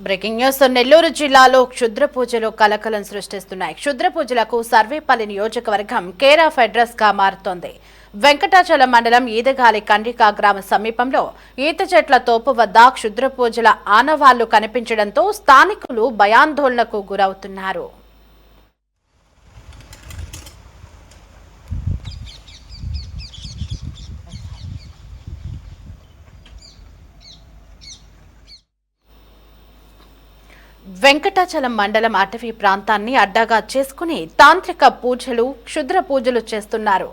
Breaking news. Nellore జిల్లాలో క్షుద్ర పూజలు కలకలం సృష్టిస్తున్నాయి. క్షుద్ర పూజలకు సర్వేపల్లి నియోజకవర్గం కేర్ ఆఫ్ అడ్రస్ గా మారుతోంది. వెంకటాచలం మండలం ఈదగాలి కండ్రిక గ్రామ సమీపంలో ఈత చెట్ల తోపు వద్ద క్షుద్ర పూజల ఆనవాళ్లు కనిపించడంతో స్థానికులు భయాందోళనకు గురవుతున్నారు. వెంకటాచలం మండలం అటవీ ప్రాంతాన్ని అడ్డాగా చేసుకుని తాంత్రిక పూజలు, క్షుద్ర పూజలు చేస్తున్నారు.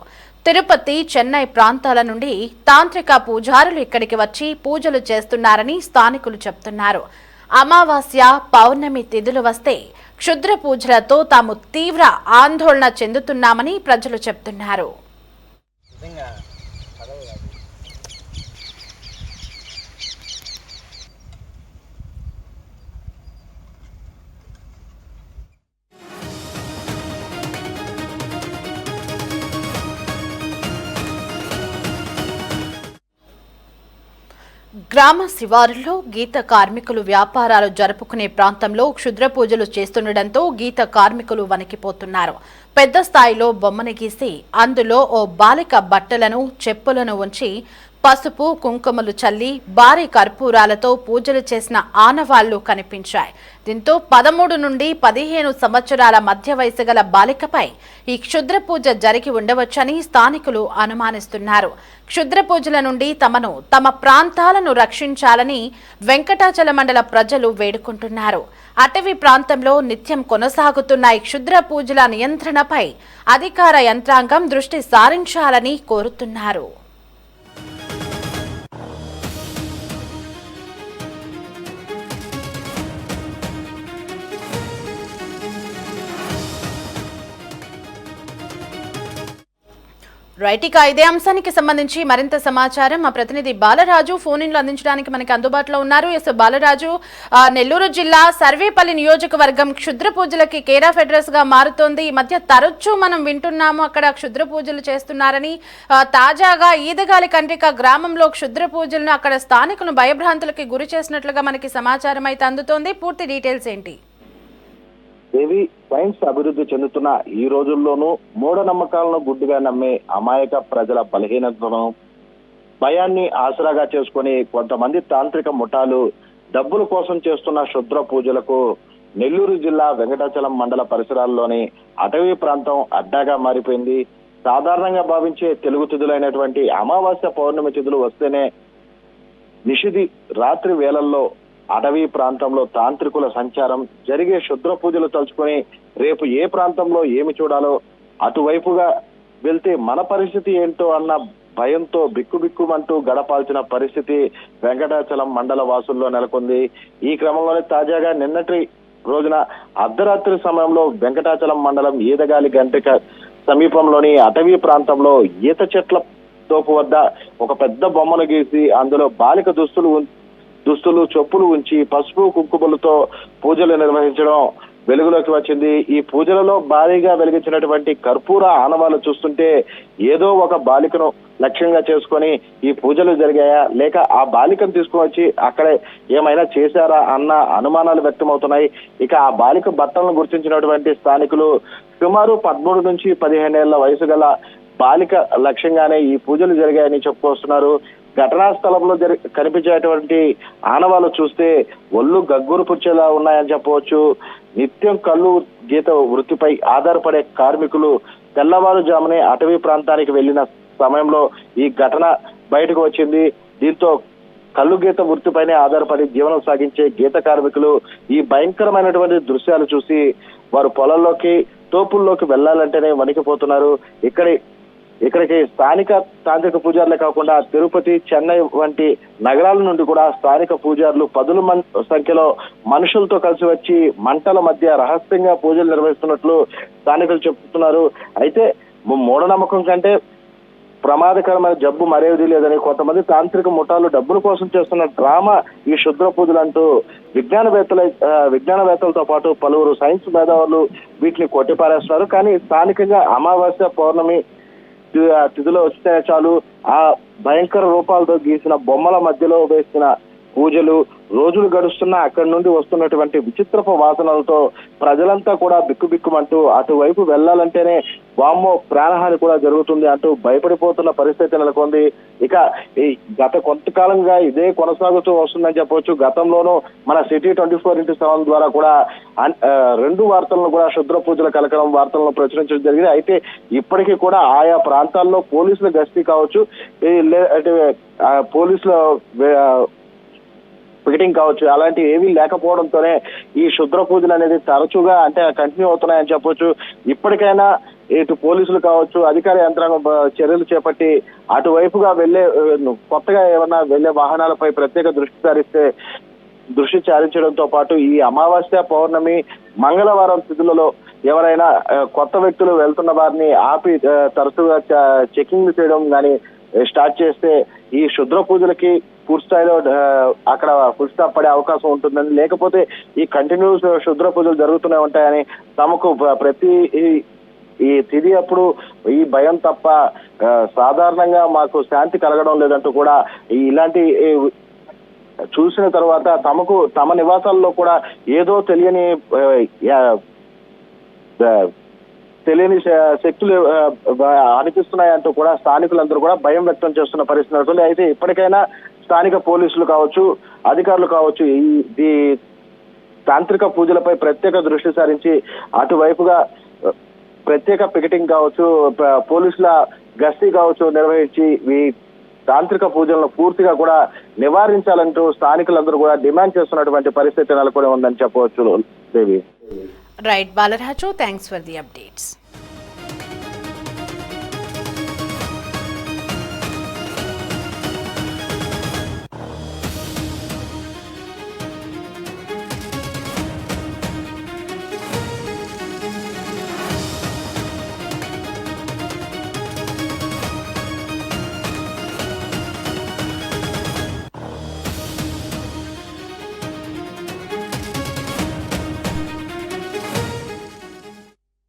తిరుపతి, చెన్నై ప్రాంతాల నుండి తాంత్రిక పూజారులు ఇక్కడికి వచ్చి పూజలు చేస్తున్నారని స్థానికులు చెప్తున్నారు. అమావాస్య, పౌర్ణమి తిథులు వస్తే క్షుద్ర పూజలతో తాము తీవ్ర ఆందోళన చెందుతున్నామని ప్రజలు చెప్తున్నారు. గ్రామ శివారుల్లో గీత కార్మికులు వ్యాపారాలు జరుపుకునే ప్రాంతంలో క్షుద్ర పూజలు చేస్తుండటంతో గీత కార్మికులు వణికిపోతున్నారు. పెద్ద స్థాయిలో బొమ్మను గీసి అందులో ఓ బాలిక బట్టలను, చెప్పులను ఉంచి పసుపు, కుంకుమలు చల్లి భారీ కర్పూరాలతో పూజలు చేసిన ఆనవాళ్లు కనిపించాయి. దీంతో 13 నుండి 15 సంవత్సరాల మధ్య వయసు గల బాలికపై ఈ క్షుద్ర పూజ జరిగి ఉండవచ్చని స్థానికులు అనుమానిస్తున్నారు. క్షుద్ర పూజల నుండి తమ ప్రాంతాలను రక్షించాలని వెంకటాచల మండల ప్రజలు వేడుకుంటున్నారు. అటవీ ప్రాంతంలో నిత్యం కొనసాగుతున్న ఈ క్షుద్ర పూజల నియంత్రణపై అధికార యంత్రాంగం దృష్టి సారించాలని కోరుతున్నారు. రైట్, ఇక ఇదే అంశానికి సంబంధించి మరింత సమాచారం మా ప్రతినిధి బాలరాజు ఫోన్ ఇన్లో అందించడానికి మనకి అందుబాటులో ఉన్నారు. ఎస్ బాలరాజు, నెల్లూరు జిల్లా సర్వేపల్లి నియోజకవర్గం క్షుద్ర పూజలకి కేర్ ఆఫ్ అడ్రస్ గా మారుతోంది. ఈ మధ్య తరచూ మనం వింటున్నాము అక్కడ క్షుద్ర పూజలు చేస్తున్నారని. తాజాగా ఈదగాలి కండ్రిక గ్రామంలో క్షుద్ర పూజలను అక్కడ స్థానికులను భయభ్రాంతులకి గురి చేసినట్లుగా మనకి సమాచారం అయితే అందుతోంది. పూర్తి డీటెయిల్స్ ఏంటి? దేవి, సైన్స్ అభివృద్ధి చెందుతున్న ఈ రోజుల్లోనూ మూఢనమ్మకాలను గుడ్డిగా నమ్మే అమాయక ప్రజల బలహీనతను, భయాన్ని ఆసరాగా చేసుకుని కొంతమంది తాంత్రిక ముఠాలు డబ్బుల కోసం చేస్తున్న క్షుద్ర పూజలకు నెల్లూరు జిల్లా వెంకటాచలం మండల పరిసరాల్లోని అటవీ ప్రాంతం అడ్డాగా మారిపోయింది. సాధారణంగా భావించే తెలుగు తిథులైనటువంటి అమావాస్య, పౌర్ణమి తిథులు వస్తేనే నిషిధి రాత్రి వేళల్లో అటవీ ప్రాంతంలో తాంత్రికుల సంచారం, జరిగే క్షుద్ర పూజలు తలుచుకొని రేపు ఏ ప్రాంతంలో ఏమి చూడాలో, అటువైపుగా వెళ్తే మన పరిస్థితి ఏంటో అన్న భయంతో బిక్కుబిక్కుమంటూ గడపాల్సిన పరిస్థితి వెంకటాచలం మండల వాసుల్లో నెలకొంది. ఈ క్రమంలోనే తాజాగా నిన్నటి రోజున అర్ధరాత్రి సమయంలో వెంకటాచలం మండలం ఈదగాలి గంటిక సమీపంలోని అటవీ ప్రాంతంలో ఈత చెట్ల తోపు వద్ద ఒక పెద్ద బొమ్మను గీసి అందులో బాలిక దుస్తులు, చెప్పులు ఉంచి పసుపు, కుంకుమలతో పూజలు నిర్వహించడం వెలుగులోకి వచ్చింది. ఈ పూజలలో భారీగా వెలిగించినటువంటి కర్పూర ఆనవాళ్లు చూస్తుంటే ఏదో ఒక బాలికను లక్ష్యంగా చేసుకొని ఈ పూజలు జరిగాయా, లేక ఆ బాలికను తీసుకుని వచ్చి అక్కడే ఏమైనా చేశారా అన్న అనుమానాలు వ్యక్తమవుతున్నాయి. ఇక ఆ బాలిక బట్టలను గుర్తించినటువంటి స్థానికులు సుమారు 13 నుంచి 15 ఏళ్ల వయసు గల బాలిక లక్ష్యంగానే ఈ పూజలు జరిగాయని చెప్పుకొస్తున్నారు. ఘటనా స్థలంలో కనిపించేటువంటి ఆనవాళ్లు చూస్తే ఒళ్ళు గగ్గురు పుచ్చేలా ఉన్నాయని చెప్పవచ్చు. నిత్యం కళ్ళు గీత వృత్తిపై ఆధారపడే కార్మికులు తెల్లవారుజామునే అటవీ ప్రాంతానికి వెళ్లిన సమయంలో ఈ ఘటన బయటకు వచ్చింది. దీంతో కళ్ళు గీత వృత్తిపైనే ఆధారపడి జీవనం సాగించే గీత కార్మికులు ఈ భయంకరమైనటువంటి దృశ్యాలు చూసి వారు పొలంలోకి, తోపుల్లోకి వెళ్లాలంటేనే వణికిపోతున్నారు. ఇక్కడికి స్థానిక తాంత్రిక పూజారులే కాకుండా తిరుపతి, చెన్నై వంటి నగరాల నుండి కూడా స్థానిక పూజారులు 10 సంఖ్యలో మనుషులతో కలిసి వచ్చి మంటల మధ్య రహస్యంగా పూజలు నిర్వహిస్తున్నట్లు స్థానికులు చెప్తున్నారు. అయితే మూఢనమ్మకం కంటే ప్రమాదకరమైన జబ్బు మరేది లేదని, కొంతమంది తాంత్రిక ముఠాలు డబ్బుల కోసం చేస్తున్న డ్రామా ఈ క్షుద్ర పూజలంటూ విజ్ఞానవేత్తలతో పాటు పలువురు సైన్స్ మేధావులు వీటిని కొట్టిపారేస్తున్నారు. కానీ స్థానికంగా అమావాస్య, పౌర్ణమి తిథిలో వస్తే చాలు ఆ భయంకర రూపాలతో గీసిన బొమ్మల మధ్యలో వేసిన పూజలు రోజులు గడుస్తున్నా అక్కడి నుండి వస్తున్నటువంటి విచిత్రపు వాసనలతో ప్రజలంతా కూడా బిక్కుబిక్కుమంటూ అటువైపు వెళ్లాలంటేనే వామ్మో ప్రాణహాని కూడా జరుగుతుంది అంటూ భయపడిపోతున్న పరిస్థితి నెలకొంది. ఇక ఈ గత కొంతకాలంగా ఇదే కొనసాగుతూ వస్తుందని చెప్పవచ్చు. గతంలోనూ మన సిటీ 24x7 ద్వారా కూడా 2 వార్తలను కూడా క్షుద్ర పూజల కలకలం వార్తలను ప్రచురించడం జరిగింది. అయితే ఇప్పటికీ కూడా ఆయా ప్రాంతాల్లో పోలీసుల గస్తీ కావచ్చు, పోలీసుల పికెటింగ్ కావచ్చు, అలాంటివి ఏమీ లేకపోవడంతోనే ఈ క్షుద్ర పూజలు అనేది తరచుగా కంటిన్యూ అవుతున్నాయని చెప్పొచ్చు. ఇప్పటికైనా ఇటు పోలీసులు కావచ్చు, అధికార యంత్రాంగం చర్యలు చేపట్టి అటువైపుగా కొత్తగా ఏమన్నా వెళ్లే వాహనాలపై ప్రత్యేక దృష్టి సారించడంతో పాటు ఈ అమావాస్య, పౌర్ణమి, మంగళవారం తిథులలో ఎవరైనా కొత్త వ్యక్తులు వెళ్తున్న వారిని ఆపి తరచుగా చెకింగ్ చేయడం కానీ స్టార్ట్ చేస్తే ఈ క్షుద్ర పూజలకి పూర్తి స్థాయిలో అక్కడ ఫుల్ స్టాప్ పడే అవకాశం ఉంటుందని, లేకపోతే ఈ కంటిన్యూస్ క్షుద్ర పూజలు జరుగుతూనే ఉంటాయని, తమకు ప్రతి ఈ తిథి అప్పుడు ఈ భయం తప్ప సాధారణంగా మాకు శాంతి కలగడం లేదంటూ కూడా ఇలాంటి చూసిన తర్వాత తమ నివాసాల్లో కూడా ఏదో తెలియని శక్తులు అనిపిస్తున్నాయంటూ కూడా స్థానికులందరూ కూడా భయం వ్యక్తం చేస్తున్న పరిస్థితి ఉంటుంది. అయితే ఇప్పటికైనా స్థానిక పోలీసులు కావచ్చు, అధికారులు కావచ్చు ఈ తాంత్రిక పూజలపై ప్రత్యేక దృష్టి సారించి అటువైపుగా ప్రత్యేక పికెటింగ్ కావచ్చు, పోలీసుల గస్తీ కావచ్చు నిర్వహించి ఈ తాంత్రిక పూజలను పూర్తిగా కూడా నివారించాలంటూ స్థానికులందరూ కూడా డిమాండ్ చేస్తున్నటువంటి పరిస్థితి నెలకొని ఉందని చెప్పవచ్చు. దేవి. Right, Balaraju, thanks for the updates.